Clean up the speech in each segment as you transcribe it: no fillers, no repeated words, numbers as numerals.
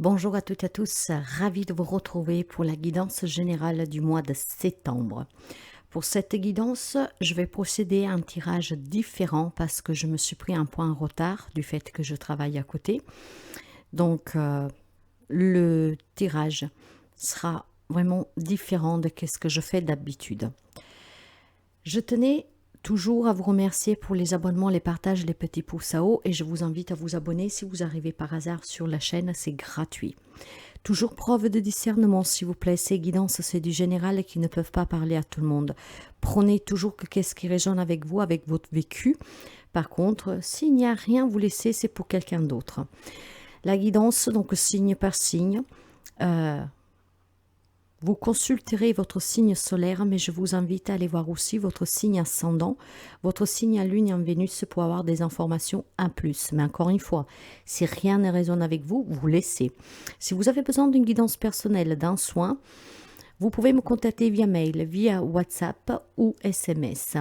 Bonjour à toutes et à tous, ravi de vous retrouver pour la guidance générale du mois de septembre. Pour cette guidance, je vais procéder à un tirage différent parce que je me suis pris un point en retard du fait que je travaille à côté. Donc, le tirage sera vraiment différent de ce que je fais d'habitude. Je tenais toujours à vous remercier pour les abonnements, les partages, les petits pouces à haut et je vous invite à vous abonner si vous arrivez par hasard sur la chaîne, c'est gratuit. Toujours preuve de discernement, s'il vous plaît. Ces guidances, c'est du général qui ne peuvent pas parler à tout le monde. Prenez toujours que qu'est-ce qui résonne avec vous, avec votre vécu. Par contre, s'il n'y a rien, vous laissez, c'est pour quelqu'un d'autre. La guidance, donc signe par signe. Vous consulterez votre signe solaire, mais je vous invite à aller voir aussi votre signe ascendant, votre signe à lune et en Vénus pour avoir des informations en plus. Mais encore une fois, si rien ne résonne avec vous, vous laissez. Si vous avez besoin d'une guidance personnelle, d'un soin, vous pouvez me contacter via mail, via WhatsApp ou SMS.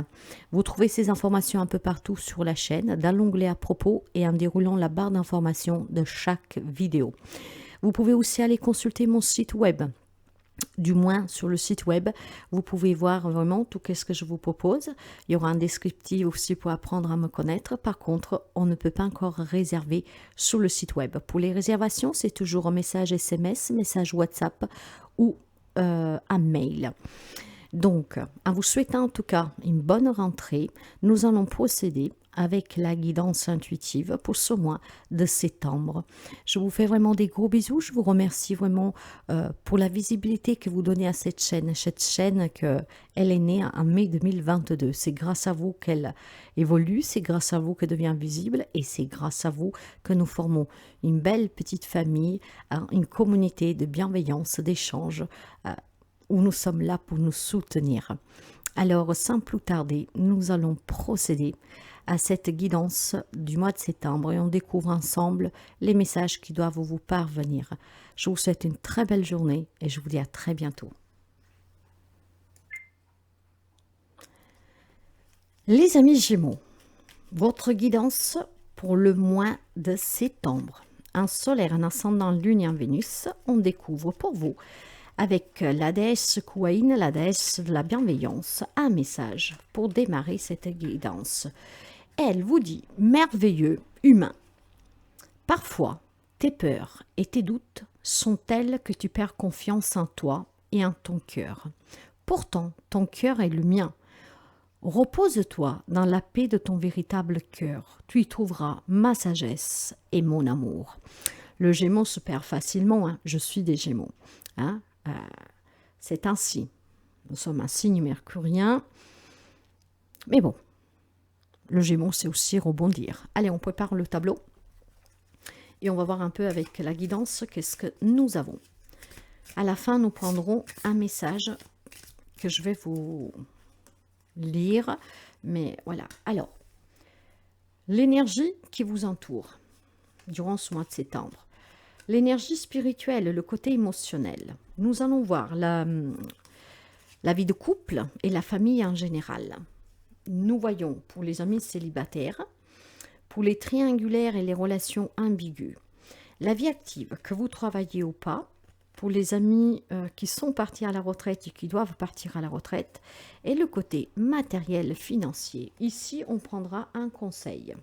Vous trouvez ces informations un peu partout sur la chaîne, dans l'onglet à propos et en déroulant la barre d'informations de chaque vidéo. Vous pouvez aussi aller consulter mon site web. Du moins sur le site web, vous pouvez voir vraiment tout ce que je vous propose. Il y aura un descriptif aussi pour apprendre à me connaître. Par contre, on ne peut pas encore réserver sur le site web. Pour les réservations, c'est toujours un message SMS, message WhatsApp ou un mail. Donc, en vous souhaitant en tout cas une bonne rentrée, nous allons procéder avec la guidance intuitive pour ce mois de septembre. Je vous fais vraiment des gros bisous. Je vous remercie vraiment pour la visibilité que vous donnez à cette chaîne. Cette chaîne, elle est née en mai 2022. C'est grâce à vous qu'elle évolue, c'est grâce à vous qu'elle devient visible et c'est grâce à vous que nous formons une belle petite famille, une communauté de bienveillance, d'échange, où nous sommes là pour nous soutenir. Alors, sans plus tarder, nous allons procéder à cette guidance du mois de septembre et on découvre ensemble les messages qui doivent vous parvenir. Je vous souhaite une très belle journée et je vous dis à très bientôt. Les amis Gémeaux, votre guidance pour le mois de septembre. Un solaire, un ascendant lune et un Vénus, on découvre pour vous avec la déesse Kuain, la déesse de la bienveillance, un message pour démarrer cette guidance. Elle vous dit merveilleux humain. Parfois, tes peurs et tes doutes sont tels que tu perds confiance en toi et en ton cœur. Pourtant, ton cœur est le mien. Repose-toi dans la paix de ton véritable cœur. Tu y trouveras ma sagesse et mon amour. Le Gémeaux se perd facilement. Hein. Je suis des Gémeaux. Hein. C'est ainsi. Nous sommes un signe mercurien. Mais bon, le Gémeaux, c'est aussi rebondir. Allez, on prépare le tableau. Et on va voir un peu avec la guidance qu'est-ce que nous avons. À la fin, nous prendrons un message que je vais vous lire. Mais voilà. Alors, l'énergie qui vous entoure durant ce mois de septembre. L'énergie spirituelle, le côté émotionnel. Nous allons voir la vie de couple et la famille en général. Nous voyons pour les amis célibataires, pour les triangulaires et les relations ambiguës, la vie active, que vous travaillez ou pas, pour les amis qui sont partis à la retraite et qui doivent partir à la retraite, et le côté matériel, financier. Ici, on prendra un conseil.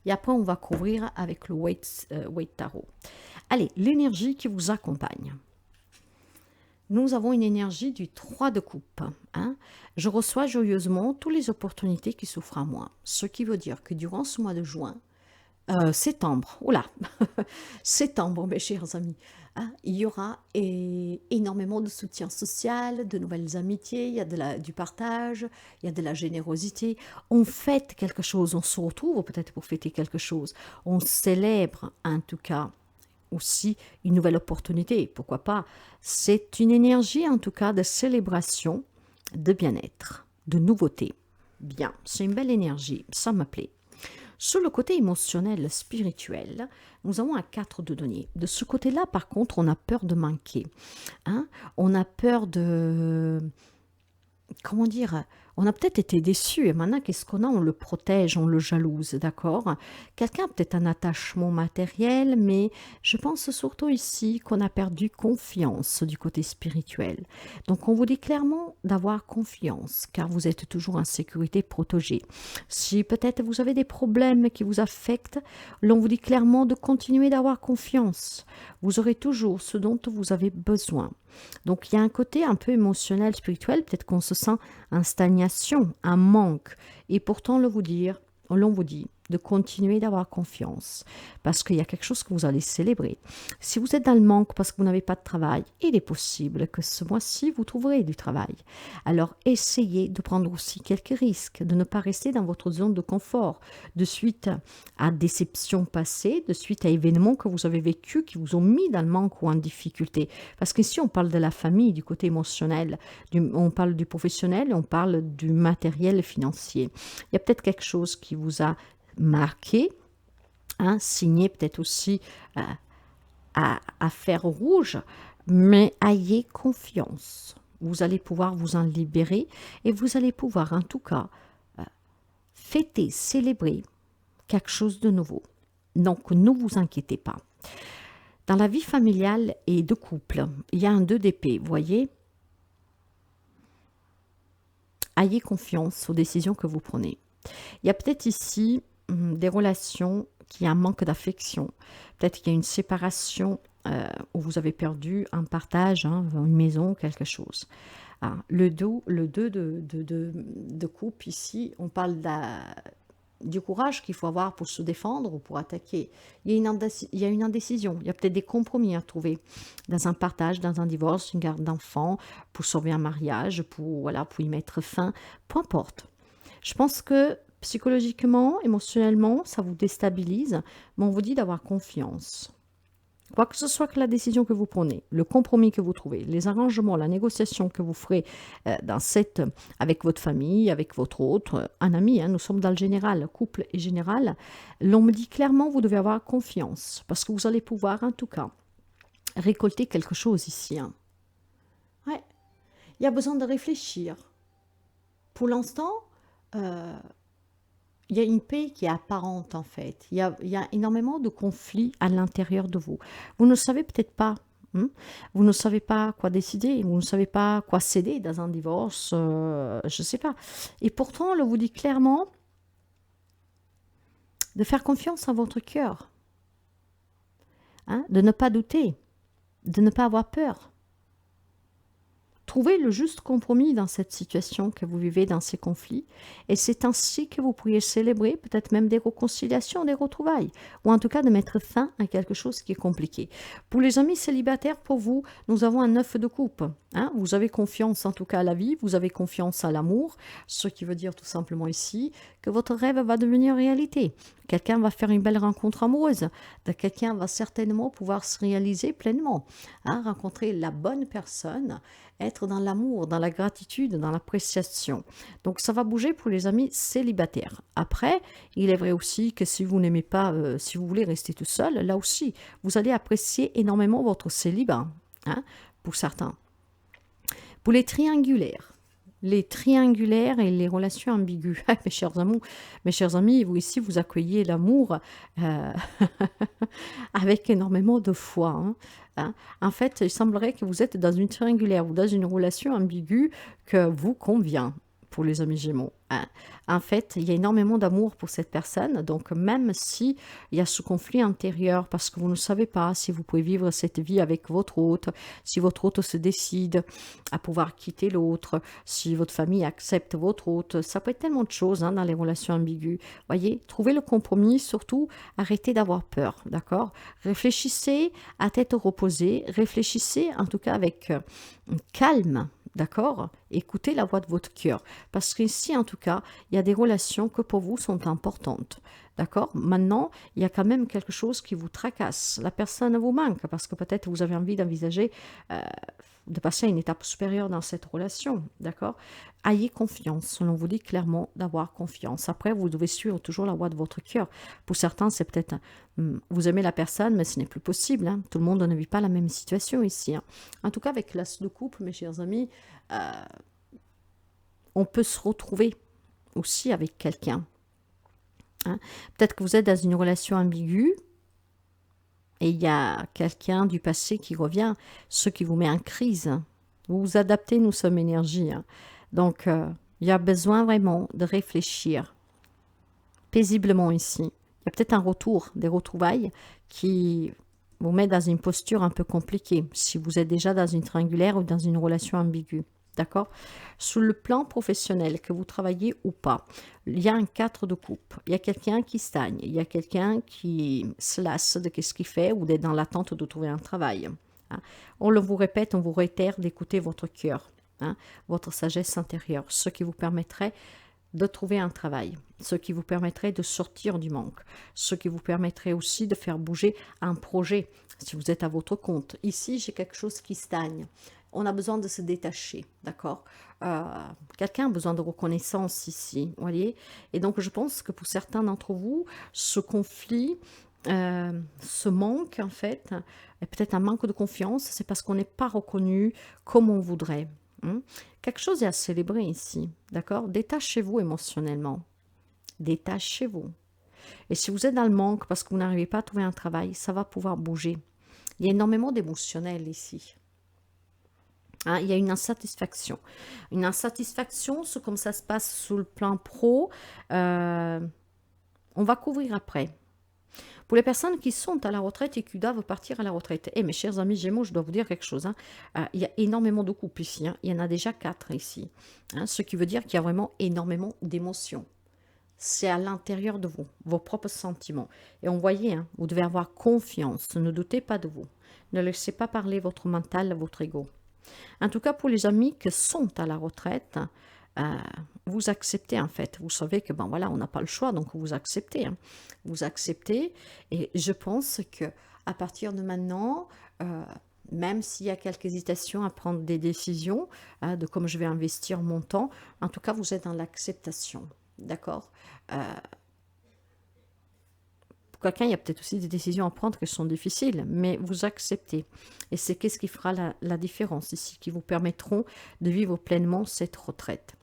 Et après, on va couvrir avec le Waite Tarot. Allez, l'énergie qui vous accompagne. Nous avons une énergie du 3 de coupe. Hein. Je reçois joyeusement toutes les opportunités qui s'offrent à moi. Ce qui veut dire que durant ce mois de juin, septembre, oula, septembre, mes chers amis, hein, il y aura énormément de soutien social, de nouvelles amitiés, il y a du partage, il y a de la générosité. On fête quelque chose, on se retrouve peut-être pour fêter quelque chose. On célèbre en tout cas aussi une nouvelle opportunité, pourquoi pas. C'est une énergie en tout cas de célébration, de bien-être, de nouveauté. Bien, c'est une belle énergie, ça me plaît. Sur le côté émotionnel, spirituel, nous avons un 4 de denier. De ce côté-là, par contre, on a peur de manquer. Hein? On a peur de... Comment dire? On a peut-être été déçus et maintenant, qu'est-ce qu'on a? On le protège, on le jalouse, d'accord? Quelqu'un a peut-être un attachement matériel, mais je pense surtout ici qu'on a perdu confiance du côté spirituel. Donc, on vous dit clairement d'avoir confiance, car vous êtes toujours en sécurité protégée. Si peut-être vous avez des problèmes qui vous affectent, l'on vous dit clairement de continuer d'avoir confiance. Vous aurez toujours ce dont vous avez besoin. Donc, il y a un côté un peu émotionnel, spirituel, peut-être qu'on se sent en stagnation, un manque. Et pourtant, l'on vous dit de continuer d'avoir confiance parce qu'il y a quelque chose que vous allez célébrer. Si vous êtes dans le manque parce que vous n'avez pas de travail, il est possible que ce mois-ci, vous trouverez du travail. Alors, essayez de prendre aussi quelques risques, de ne pas rester dans votre zone de confort, de suite à déceptions passées, de suite à événements que vous avez vécus qui vous ont mis dans le manque ou en difficulté. Parce qu'ici, on parle de la famille, du côté émotionnel, on parle du professionnel, on parle du matériel financier. Il y a peut-être quelque chose qui vous a marqué, hein, signé peut-être aussi à fer rouge, mais ayez confiance. Vous allez pouvoir vous en libérer et vous allez pouvoir en tout cas fêter, célébrer quelque chose de nouveau. Donc ne vous inquiétez pas. Dans la vie familiale et de couple, il y a un 2 d'épée, vous voyez. Ayez confiance aux décisions que vous prenez. Il y a peut-être ici des relations qui ont un manque d'affection. Peut-être qu'il y a une séparation où vous avez perdu un partage, hein, une maison, quelque chose. Ah, le 2 de coupe ici, on parle du courage qu'il faut avoir pour se défendre ou pour attaquer. Il y a une indécision, il y a peut-être des compromis à trouver dans un partage, dans un divorce, une garde d'enfants, pour sauver un mariage, pour y mettre fin, peu importe. Je pense que psychologiquement, émotionnellement, ça vous déstabilise, mais on vous dit d'avoir confiance. Quoi que ce soit que la décision que vous prenez, le compromis que vous trouvez, les arrangements, la négociation que vous ferez avec votre famille, avec votre autre, un ami, hein, nous sommes dans le général, couple et général, l'on me dit clairement vous devez avoir confiance parce que vous allez pouvoir en tout cas récolter quelque chose ici. Hein. Ouais. Il y a besoin de réfléchir. Pour l'instant, il y a une paix qui est apparente en fait. Il y a énormément de conflits à l'intérieur de vous. Vous ne savez peut-être pas. Hein. Vous ne savez pas quoi décider. Vous ne savez pas quoi céder dans un divorce. Je ne sais pas. Et pourtant, on vous dit clairement de faire confiance à votre cœur. Hein, de ne pas douter. De ne pas avoir peur. Trouvez le juste compromis dans cette situation que vous vivez, dans ces conflits, et c'est ainsi que vous pourriez célébrer peut-être même des réconciliations, des retrouvailles, ou en tout cas de mettre fin à quelque chose qui est compliqué. Pour les amis célibataires, pour vous, nous avons un 9 de coupe. Hein? Vous avez confiance en tout cas à la vie, vous avez confiance à l'amour, ce qui veut dire tout simplement ici que votre rêve va devenir réalité. Quelqu'un va faire une belle rencontre amoureuse, quelqu'un va certainement pouvoir se réaliser pleinement, hein? Rencontrer la bonne personne, être dans l'amour, dans la gratitude, dans l'appréciation. Donc ça va bouger pour les amis célibataires. Après, il est vrai aussi que si vous n'aimez pas, si vous voulez rester tout seul, là aussi, vous allez apprécier énormément votre célibat, hein, pour certains. Pour les triangulaires et les relations ambiguës. Mes chers amis, vous ici, vous accueillez l'amour avec énormément de foi. Hein. En fait, il semblerait que vous êtes dans une triangulaire ou dans une relation ambiguë que vous convient pour les amis Gémeaux. Hein. En fait, il y a énormément d'amour pour cette personne, donc même si il y a ce conflit intérieur, parce que vous ne savez pas si vous pouvez vivre cette vie avec votre hôte, si votre hôte se décide à pouvoir quitter l'autre, si votre famille accepte votre hôte, ça peut être tellement de choses hein, dans les relations ambiguës. Voyez, trouvez le compromis, surtout arrêtez d'avoir peur, d'accord? Réfléchissez à tête reposée, réfléchissez en tout cas avec calme. D'accord? Écoutez la voix de votre cœur. Parce qu'ici, en tout cas, il y a des relations que pour vous sont importantes. D'accord? Maintenant, il y a quand même quelque chose qui vous tracasse. La personne vous manque parce que peut-être vous avez envie d'envisager de passer à une étape supérieure dans cette relation. D'accord? Ayez confiance. On vous dit clairement d'avoir confiance. Après, vous devez suivre toujours la voix de votre cœur. Pour certains, c'est peut-être vous aimez la personne, mais ce n'est plus possible. Hein. Tout le monde ne vit pas la même situation ici. Hein. En tout cas, avec l'as de couple, mes chers amis, on peut se retrouver aussi avec quelqu'un. Hein. Peut-être que vous êtes dans une relation ambiguë et il y a quelqu'un du passé qui revient, ce qui vous met en crise. Vous vous adaptez, nous sommes énergie. Hein. Donc, il y a besoin vraiment de réfléchir paisiblement ici. Il y a peut-être un retour, des retrouvailles qui vous met dans une posture un peu compliquée, si vous êtes déjà dans une triangulaire ou dans une relation ambiguë. D'accord? Sur le plan professionnel, que vous travaillez ou pas, il y a un 4 de coupe. Il y a quelqu'un qui stagne. Il y a quelqu'un qui se lasse de ce qu'il fait ou d'être dans l'attente de trouver un travail. Hein. On le vous répète, on vous réitère d'écouter votre cœur, hein, votre sagesse intérieure, ce qui vous permettrait de trouver un travail, ce qui vous permettrait de sortir du manque, ce qui vous permettrait aussi de faire bouger un projet, si vous êtes à votre compte. Ici, j'ai quelque chose qui stagne. On a besoin de se détacher, d'accord? Quelqu'un a besoin de reconnaissance ici, vous voyez? Et donc, je pense que pour certains d'entre vous, ce conflit, ce manque, en fait, est peut-être un manque de confiance, c'est parce qu'on n'est pas reconnu comme on voudrait. Quelque chose est à célébrer ici, d'accord? Détachez-vous émotionnellement. Détachez-vous. Et si vous êtes dans le manque parce que vous n'arrivez pas à trouver un travail, ça va pouvoir bouger. Il y a énormément d'émotionnel ici. Hein, il y a une insatisfaction. Une insatisfaction, c'est comme ça se passe sous le plan pro. On va couvrir après. Pour les personnes qui sont à la retraite et qui doivent partir à la retraite, mes chers amis Gémeaux, je dois vous dire quelque chose. Hein. Il y a énormément de couples ici. Hein. Il y en a déjà 4 ici. Hein, ce qui veut dire qu'il y a vraiment énormément d'émotions. C'est à l'intérieur de vous, vos propres sentiments. Et on voyait, hein, vous devez avoir confiance. Ne doutez pas de vous. Ne laissez pas parler votre mental, votre ego. En tout cas, pour les amis qui sont à la retraite, vous acceptez en fait. Vous savez que ben voilà, on n'a pas le choix, donc vous acceptez. Hein. Vous acceptez. Et je pense que à partir de maintenant, même s'il y a quelques hésitations à prendre des décisions, de comme je vais investir mon temps, en tout cas, vous êtes dans l'acceptation. D'accord? Pour quelqu'un, il y a peut-être aussi des décisions à prendre qui sont difficiles, mais vous acceptez. Et c'est qu'est-ce qui fera la différence ici, qui vous permettront de vivre pleinement cette retraite.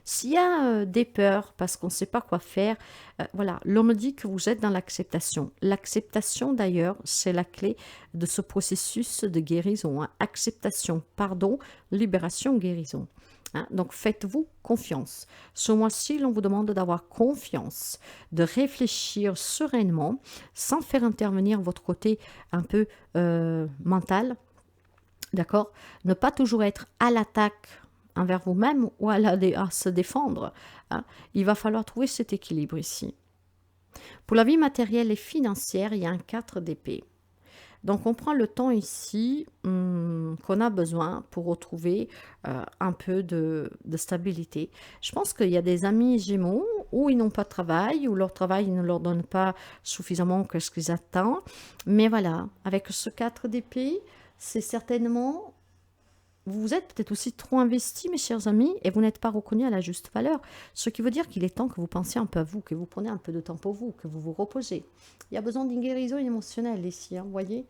S'il y a des peurs, parce qu'on ne sait pas quoi faire, voilà, l'on me dit que vous êtes dans l'acceptation. L'acceptation, d'ailleurs, c'est la clé de ce processus de guérison. Hein. Acceptation, pardon, libération, guérison. Hein. Donc, faites-vous confiance. Ce mois-ci, l'on vous demande d'avoir confiance, de réfléchir sereinement, sans faire intervenir votre côté un peu mental. D'accord? Ne pas toujours être à l'attaque envers vous-même ou à se défendre. Hein. Il va falloir trouver cet équilibre ici. Pour la vie matérielle et financière, il y a un 4 d'épée. Donc on prend le temps ici qu'on a besoin pour retrouver un peu de stabilité. Je pense qu'il y a des amis Gémeaux où ils n'ont pas de travail, où leur travail ne leur donne pas suffisamment que ce qu'ils attendent. Mais voilà, avec ce 4 d'épée, c'est certainement... Vous êtes peut-être aussi trop investi, mes chers amis, et vous n'êtes pas reconnus à la juste valeur. Ce qui veut dire qu'il est temps que vous pensiez un peu à vous, que vous preniez un peu de temps pour vous, que vous vous reposez. Il y a besoin d'une guérison émotionnelle ici, vous voyez.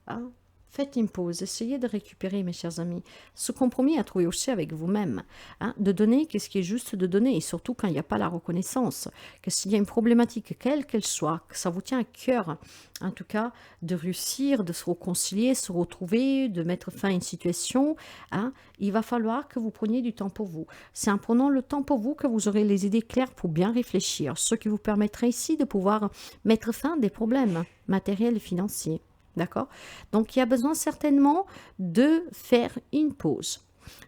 Hein. Faites une pause, essayez de récupérer, mes chers amis. Ce compromis à trouver aussi avec vous-même. Hein, de donner qu'est-ce qui est juste de donner, et surtout quand il n'y a pas la reconnaissance. Que s'il y a une problématique, quelle qu'elle soit, que ça vous tient à cœur, en tout cas, de réussir, de se réconcilier, se retrouver, de mettre fin à une situation, hein, il va falloir que vous preniez du temps pour vous. C'est en prenant le temps pour vous que vous aurez les idées claires pour bien réfléchir, ce qui vous permettrait ici de pouvoir mettre fin à des problèmes matériels et financiers. D'accord? Donc, il y a besoin certainement de faire une pause,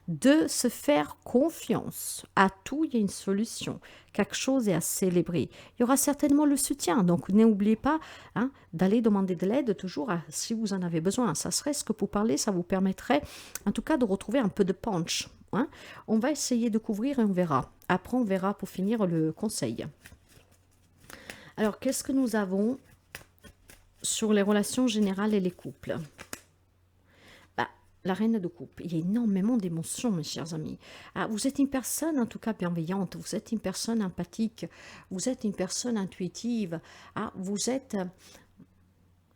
de se faire confiance. À tout, il y a une solution. Quelque chose est à célébrer. Il y aura certainement le soutien. Donc, n'oubliez pas hein, d'aller demander de l'aide toujours si vous en avez besoin. Ça serait ce que pour parler, ça vous permettrait en tout cas de retrouver un peu de punch. Hein. On va essayer de couvrir et on verra. Après, on verra pour finir le conseil. Alors, qu'est-ce que nous avons sur les relations générales et les couples? La reine de coupe, il y a énormément d'émotions, mes chers amis. Vous êtes une personne, en tout cas, bienveillante. Vous êtes une personne empathique. Vous êtes une personne intuitive. Vous êtes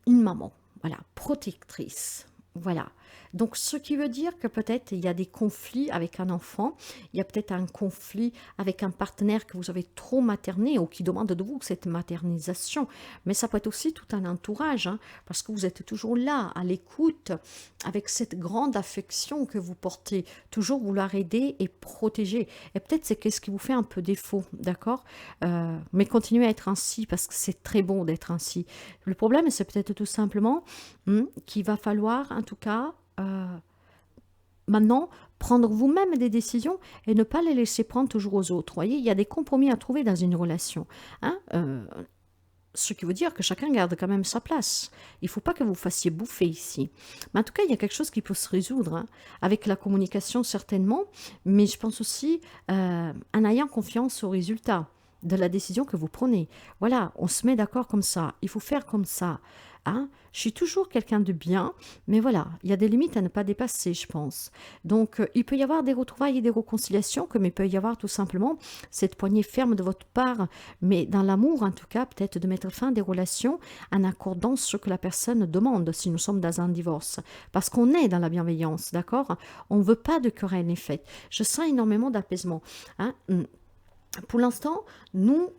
une maman, voilà, protectrice. Voilà. Donc, ce qui veut dire que peut-être il y a des conflits avec un enfant, il y a peut-être un conflit avec un partenaire que vous avez trop materné ou qui demande de vous cette maternisation. Mais ça peut être aussi tout un entourage, hein, parce que vous êtes toujours là, à l'écoute, avec cette grande affection que vous portez, toujours vouloir aider et protéger. Et peut-être c'est qu'est-ce qui vous fait un peu défaut, d'accord. Mais continuez à être ainsi parce que c'est très bon d'être ainsi. Le problème, c'est peut-être tout simplement qu'il va falloir, en tout cas, maintenant, prendre vous-même des décisions et ne pas les laisser prendre toujours aux autres. Vous voyez, il y a des compromis à trouver dans une relation. Hein, ce qui veut dire que chacun garde quand même sa place. Il ne faut pas que vous fassiez bouffer ici. Mais en tout cas, il y a quelque chose qui peut se résoudre, hein, avec la communication certainement, mais je pense aussi en ayant confiance au résultat de la décision que vous prenez. Voilà, on se met d'accord comme ça, il faut faire comme ça. Hein. Je suis toujours quelqu'un de bien, mais voilà, il y a des limites à ne pas dépasser, je pense. Donc, il peut y avoir des retrouvailles et des réconciliations, comme il peut y avoir tout simplement cette poignée ferme de votre part, mais dans l'amour, en tout cas, peut-être de mettre fin à des relations en accordant ce que la personne demande, si nous sommes dans un divorce. Parce qu'on est dans la bienveillance, d'accord. On ne veut pas de querelle, en fait. Je sens énormément d'apaisement. Hein. Pour l'instant, nous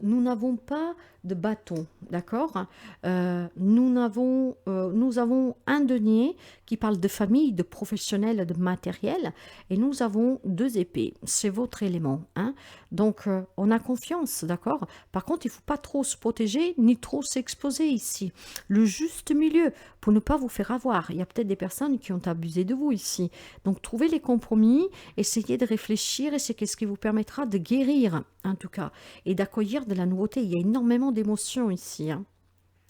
n'avons pas de bâton, d'accord. Nous avons un denier qui parle de famille, de professionnel, de matériel, et nous avons deux épées. C'est votre élément, hein. Donc, on a confiance, d'accord. Par contre, il ne faut pas trop se protéger, ni trop s'exposer ici. Le juste milieu, pour ne pas vous faire avoir. Il y a peut-être des personnes qui ont abusé de vous ici. Donc, trouvez les compromis, essayez de réfléchir, et c'est ce qui vous permettra de guérir, en tout cas, et d'accueillir de la nouveauté. Il y a énormément d'émotions ici, hein.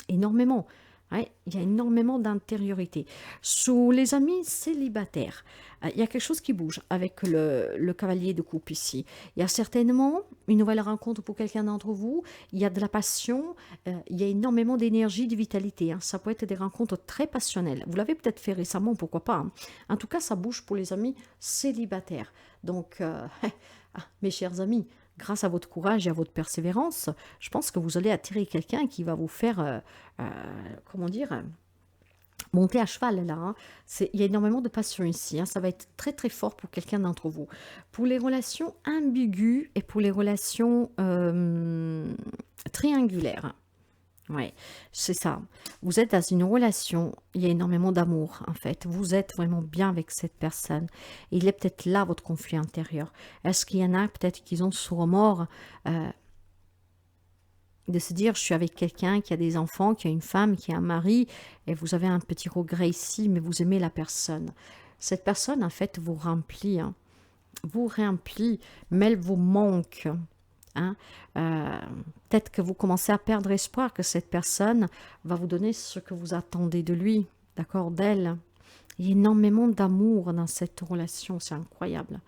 Énormément. Ouais, il y a énormément d'intériorité. Sous les amis célibataires, il y a quelque chose qui bouge avec le cavalier de coupe ici. Il y a certainement une nouvelle rencontre pour quelqu'un d'entre vous. Il y a de la passion, il y a énormément d'énergie, de vitalité, hein. Ça peut être des rencontres très passionnelles. Vous l'avez peut-être fait récemment, pourquoi pas, hein. En tout cas, ça bouge pour les amis célibataires. Donc, mes chers amis, grâce à votre courage et à votre persévérance, je pense que vous allez attirer quelqu'un qui va vous faire, comment dire, monter à cheval là, hein. Il y a énormément de passion ici, hein. Ça va être très très fort pour quelqu'un d'entre vous. Pour les relations ambiguës et pour les relations triangulaires, ouais, c'est ça. Vous êtes dans une relation, il y a énormément d'amour en fait. Vous êtes vraiment bien avec cette personne. Il est peut-être là votre conflit intérieur. Est-ce qu'il y en a peut-être qui ont ce remords de se dire je suis avec quelqu'un qui a des enfants, qui a une femme, qui a un mari, et vous avez un petit regret ici, mais vous aimez la personne. Cette personne en fait vous remplit, hein, vous remplit, mais elle vous manque. Hein. Peut-être que vous commencez à perdre espoir que cette personne va vous donner ce que vous attendez de lui, d'accord, d'elle. Il y a énormément d'amour dans cette relation, c'est incroyable.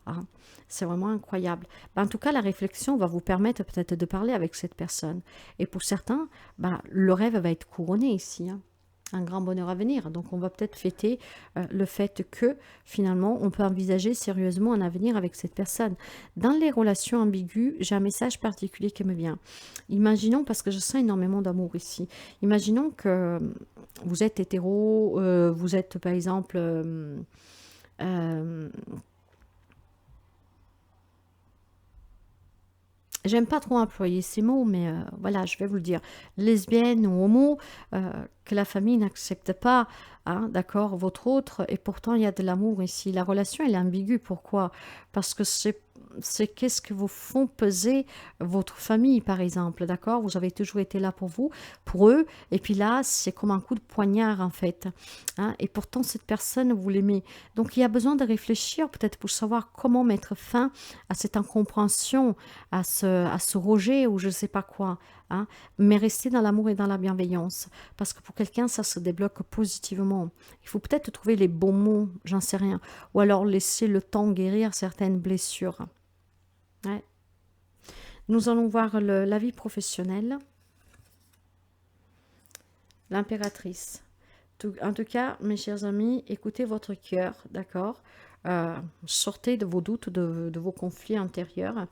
Hein. C'est vraiment incroyable. En tout cas, la réflexion va vous permettre peut-être de parler avec cette personne. Et pour certains, le rêve va être couronné ici, hein. Un grand bonheur à venir. Donc, on va peut-être fêter le fait que, finalement, on peut envisager sérieusement un avenir avec cette personne. Dans les relations ambiguës, j'ai un message particulier qui me vient. Imaginons, parce que je sens énormément d'amour ici, imaginons que vous êtes hétéro, vous êtes, par exemple... j'aime pas trop employer ces mots, mais voilà, je vais vous le dire. Lesbienne ou homo, que la famille n'accepte pas, hein, d'accord, votre autre, et pourtant il y a de l'amour ici. La relation, elle est ambiguë. Pourquoi? Parce que c'est qu'est-ce que vous font peser votre famille, par exemple, d'accord? Vous avez toujours été là pour eux, et puis là, c'est comme un coup de poignard, en fait, hein, et pourtant, cette personne, vous l'aimez. Donc, il y a besoin de réfléchir, peut-être, pour savoir comment mettre fin à cette incompréhension, à ce rejet, ou je ne sais pas quoi, hein, mais rester dans l'amour et dans la bienveillance, parce que pour quelqu'un, ça se débloque positivement. Il faut peut-être trouver les bons mots, j'en sais rien, ou alors laisser le temps guérir certaines blessures. Ouais. Nous allons voir la vie professionnelle. L'impératrice. En tout cas, mes chers amis, écoutez votre cœur, d'accord? sortez de vos doutes, de vos conflits intérieurs.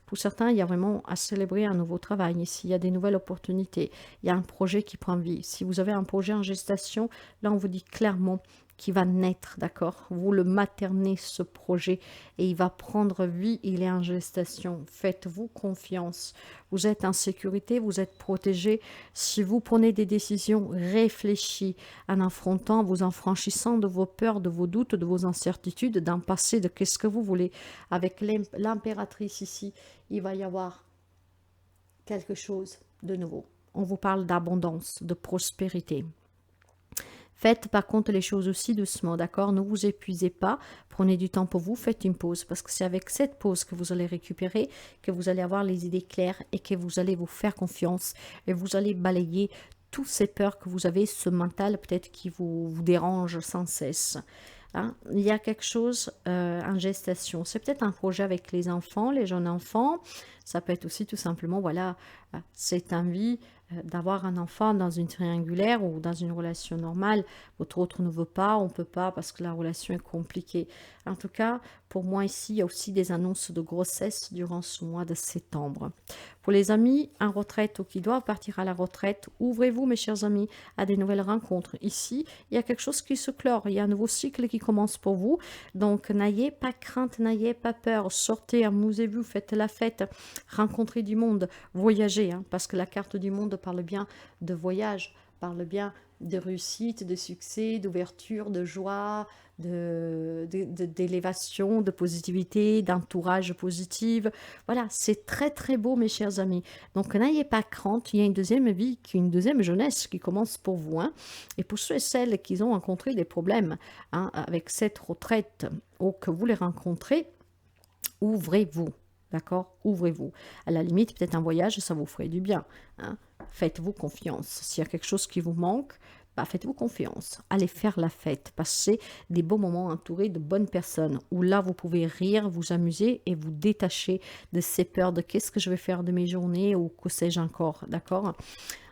Pour certains, il y a vraiment à célébrer un nouveau travail. Ici, il y a des nouvelles opportunités. Il y a un projet qui prend vie. Si vous avez un projet en gestation, là, on vous dit clairement qui va naître, d'accord? Vous le maternez, ce projet, et il va prendre vie, il est en gestation. Faites-vous confiance. Vous êtes en sécurité, vous êtes protégé. Si vous prenez des décisions réfléchies, en affrontant, vous en franchissant de vos peurs, de vos doutes, de vos incertitudes, d'un passé, de qu'est-ce que vous voulez. Avec l'impératrice ici, il va y avoir quelque chose de nouveau. On vous parle d'abondance, de prospérité. Faites par contre les choses aussi doucement, d'accord? Ne vous épuisez pas, prenez du temps pour vous, faites une pause, parce que c'est avec cette pause que vous allez récupérer, que vous allez avoir les idées claires et que vous allez vous faire confiance et vous allez balayer toutes ces peurs que vous avez, ce mental peut-être qui vous dérange sans cesse. Hein? Il y a quelque chose en gestation. C'est peut-être un projet avec les enfants, les jeunes enfants. Ça peut être aussi tout simplement, voilà, cette envie d'avoir un enfant dans une triangulaire ou dans une relation normale. Votre autre ne veut pas, on ne peut pas parce que la relation est compliquée. En tout cas, pour moi ici, il y a aussi des annonces de grossesse durant ce mois de septembre. Pour les amis en retraite ou qui doivent partir à la retraite, ouvrez-vous, mes chers amis, à des nouvelles rencontres. Ici, il y a quelque chose qui se clore, il y a un nouveau cycle qui commence pour vous. Donc, n'ayez pas crainte, n'ayez pas peur. Sortez, amusez-vous, faites la fête, rencontrez du monde, voyagez, hein, parce que la carte du monde parle bien de voyage, parle bien de réussite, de succès, d'ouverture, de joie, d'élévation, de positivité, d'entourage positif. Voilà, c'est très très beau, mes chers amis. Donc n'ayez pas crainte, il y a une deuxième vie, une deuxième jeunesse qui commence pour vous. Hein. Et pour ceux et celles qui ont rencontré des problèmes hein, avec cette retraite ou que vous les rencontrez, ouvrez-vous. D'accord? Ouvrez-vous. À la limite, peut-être un voyage, ça vous ferait du bien. Hein? Faites-vous confiance. S'il y a quelque chose qui vous manque, bah, faites-vous confiance. Allez faire la fête. Passez des beaux moments entourés de bonnes personnes où là, vous pouvez rire, vous amuser et vous détacher de ces peurs de qu'est-ce que je vais faire de mes journées ou que sais-je encore. D'accord?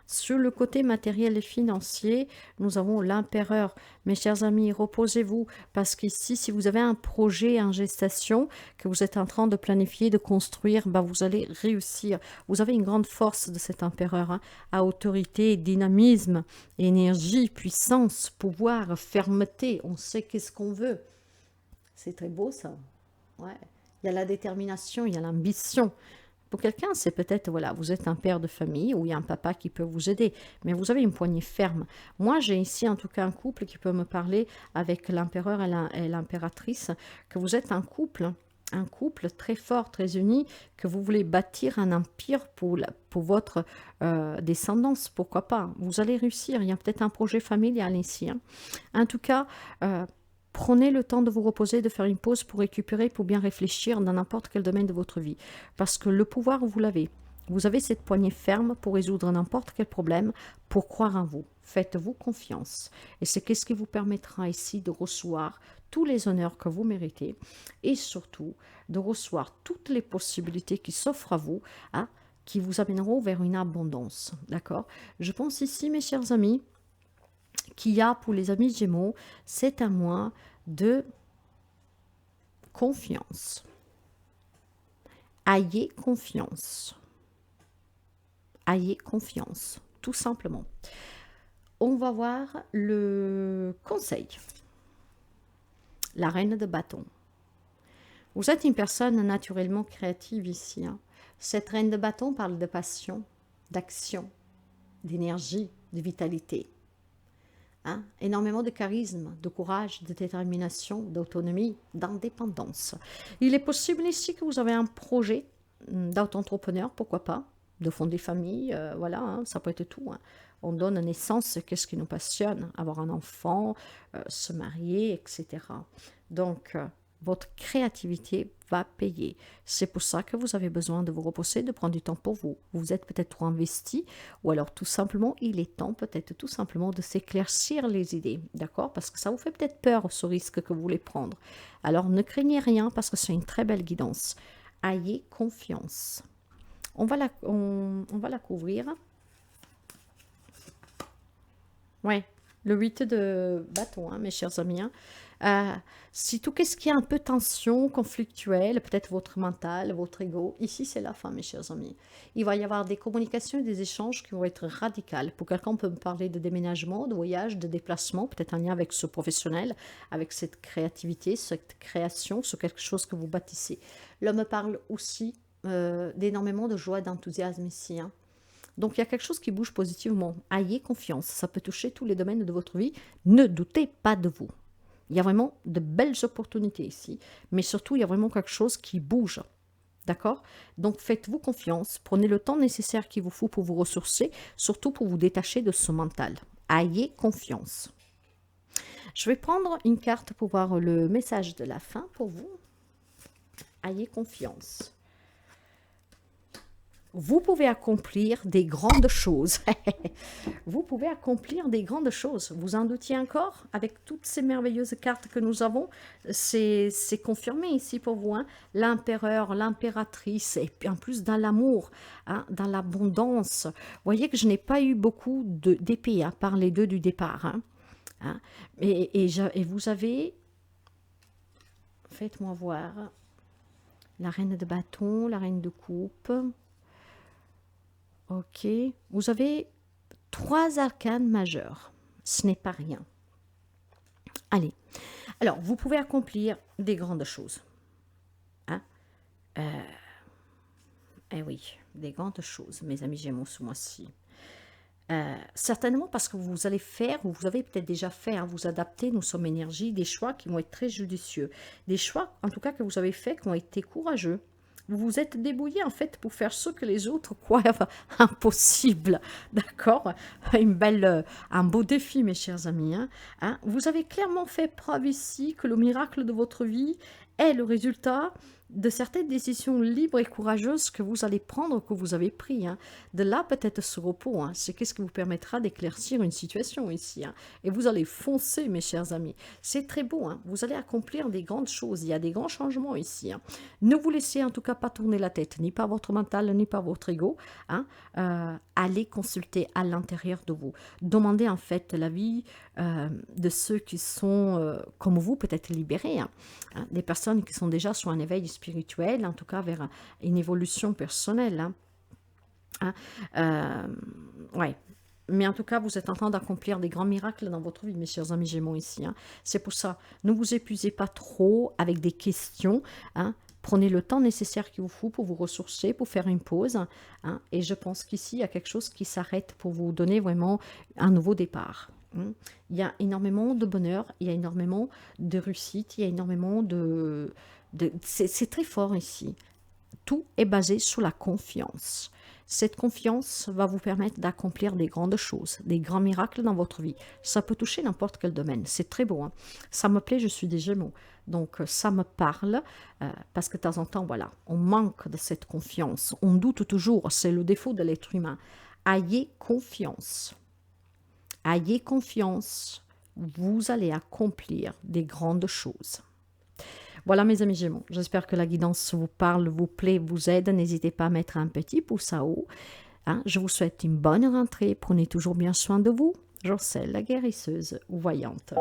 Sur le côté matériel et financier, nous avons l'empereur. Mes chers amis, reposez-vous parce qu'ici, si vous avez un projet en gestation que vous êtes en train de planifier, de construire, bah, vous allez réussir. Vous avez une grande force de cet empereur, hein, à autorité, dynamisme, énergie, puissance, pouvoir, fermeté. On sait qu'est-ce qu'on veut. C'est très beau ça. Ouais. Il y a la détermination, il y a l'ambition. Pour quelqu'un, c'est peut-être, voilà, vous êtes un père de famille ou il y a un papa qui peut vous aider, mais vous avez une poignée ferme. Moi, j'ai ici en tout cas un couple qui peut me parler avec l'empereur et l'impératrice, que vous êtes un couple très fort, très uni, que vous voulez bâtir un empire pour votre descendance, pourquoi pas. Vous allez réussir, il y a peut-être un projet familial ici. Hein. En tout cas, prenez le temps de vous reposer, de faire une pause pour récupérer, pour bien réfléchir dans n'importe quel domaine de votre vie. Parce que le pouvoir, vous l'avez. Vous avez cette poignée ferme pour résoudre n'importe quel problème, pour croire en vous. Faites-vous confiance. Et c'est ce qui vous permettra ici de recevoir tous les honneurs que vous méritez et surtout de recevoir toutes les possibilités qui s'offrent à vous, hein, qui vous amèneront vers une abondance. D'accord? Je pense ici, mes chers amis, qu'il y a pour les amis Gémeaux, c'est un mois de confiance. Ayez confiance. Ayez confiance, tout simplement. On va voir le conseil. La reine de bâton. Vous êtes une personne naturellement créative ici. Hein. Cette reine de bâton parle de passion, d'action, d'énergie, de vitalité. Hein, énormément de charisme, de courage, de détermination, d'autonomie, d'indépendance. Il est possible ici que vous avez un projet d'auto-entrepreneur, pourquoi pas, de fonder famille, voilà, hein, ça peut être tout. Hein. On donne naissance, qu'est-ce qui nous passionne, avoir un enfant, se marier, etc. Donc, votre créativité va payer. C'est pour ça que vous avez besoin de vous reposer, de prendre du temps pour vous. Vous êtes peut-être trop investi ou alors tout simplement, il est temps peut-être tout simplement de s'éclaircir les idées, d'accord? Parce que ça vous fait peut-être peur ce risque que vous voulez prendre. Alors ne craignez rien parce que c'est une très belle guidance. Ayez confiance. On va la couvrir. Ouais, le 8 de bâton, hein, mes chers amis. Hein. Euh, si tout ce qui est un peu tension, conflictuel, peut-être votre mental, votre ego, ici c'est la fin, mes chers amis. Il va y avoir des communications et des échanges qui vont être radicales. Pour quelqu'un, on peut me parler de déménagement, de voyage, de déplacement, peut-être en lien avec ce professionnel, avec cette créativité, cette création, sur quelque chose que vous bâtissez. L'homme parle aussi d'énormément de joie, d'enthousiasme ici, hein. Donc il y a quelque chose qui bouge positivement. Ayez confiance, ça peut toucher tous les domaines de votre vie. Ne doutez pas de vous. Il y a vraiment de belles opportunités ici, mais surtout il y a vraiment quelque chose qui bouge. D'accord? Donc faites-vous confiance, prenez le temps nécessaire qu'il vous faut pour vous ressourcer, surtout pour vous détacher de ce mental. Ayez confiance. Je vais prendre une carte pour voir le message de la fin pour vous. Ayez confiance. Vous pouvez accomplir des grandes choses. Vous pouvez accomplir des grandes choses. Vous en doutiez encore? Avec toutes ces merveilleuses cartes que nous avons, c'est confirmé ici pour vous, hein. L'empereur, l'impératrice, et puis en plus dans l'amour, hein, dans l'abondance. Vous voyez que je n'ai pas eu beaucoup d'épées, à part les deux du départ, hein. Hein. Et vous avez, faites-moi voir, la reine de bâton, la reine de coupe. Ok, vous avez 3 arcanes majeurs. Ce n'est pas rien. Allez, alors vous pouvez accomplir des grandes choses. Hein? Eh oui, des grandes choses, mes amis Gémeaux, ce mois-ci. Certainement parce que vous allez faire, ou vous avez peut-être déjà fait, hein, vous adapter, nous sommes énergie, des choix qui vont être très judicieux. Des choix, en tout cas, que vous avez faits, qui ont été courageux. Vous vous êtes débrouillé en fait pour faire ce que les autres croient impossible, d'accord? Un beau défi, mes chers amis, hein. Hein? Vous avez clairement fait preuve ici que le miracle de votre vie est le résultat de certaines décisions libres et courageuses que vous allez prendre, que vous avez pris, hein. De là peut-être ce repos, hein, c'est qu'est-ce qui vous permettra d'éclaircir une situation ici, hein. Et vous allez foncer, mes chers amis. C'est très beau, hein. Vous allez accomplir des grandes choses. Il y a des grands changements ici, hein. Ne vous laissez en tout cas pas tourner la tête, ni par votre mental, ni par votre ego, hein. Allez consulter à l'intérieur de vous. Demandez en fait l'avis de ceux qui sont comme vous, peut-être libérés, hein. Hein, des personnes qui sont déjà sur un éveil spirituel, en tout cas vers une évolution personnelle, hein. Hein, ouais. Mais en tout cas, vous êtes en train d'accomplir des grands miracles dans votre vie, mes chers amis Gémeaux ici, hein. C'est pour ça, ne vous épuisez pas trop avec des questions, hein. Prenez le temps nécessaire qu'il vous faut pour vous ressourcer, pour faire une pause, hein. Et je pense qu'ici, il y a quelque chose qui s'arrête pour vous donner vraiment un nouveau départ. Il y a énormément de bonheur, il y a énormément de réussite, il y a énormément c'est très fort ici. Tout est basé sur la confiance. Cette confiance va vous permettre d'accomplir des grandes choses, des grands miracles dans votre vie. Ça peut toucher n'importe quel domaine. C'est très beau, hein. Ça me plaît, je suis des Gémeaux. Donc ça me parle, parce que de temps en temps, voilà, on manque de cette confiance. On doute toujours, c'est le défaut de l'être humain. Ayez confiance. Ayez confiance, vous allez accomplir des grandes choses. Voilà mes amis Gémeaux, j'espère que la guidance vous parle, vous plaît, vous aide. N'hésitez pas à mettre un petit pouce en haut, hein. Je vous souhaite une bonne rentrée, prenez toujours bien soin de vous. Jocelle, la guérisseuse voyante.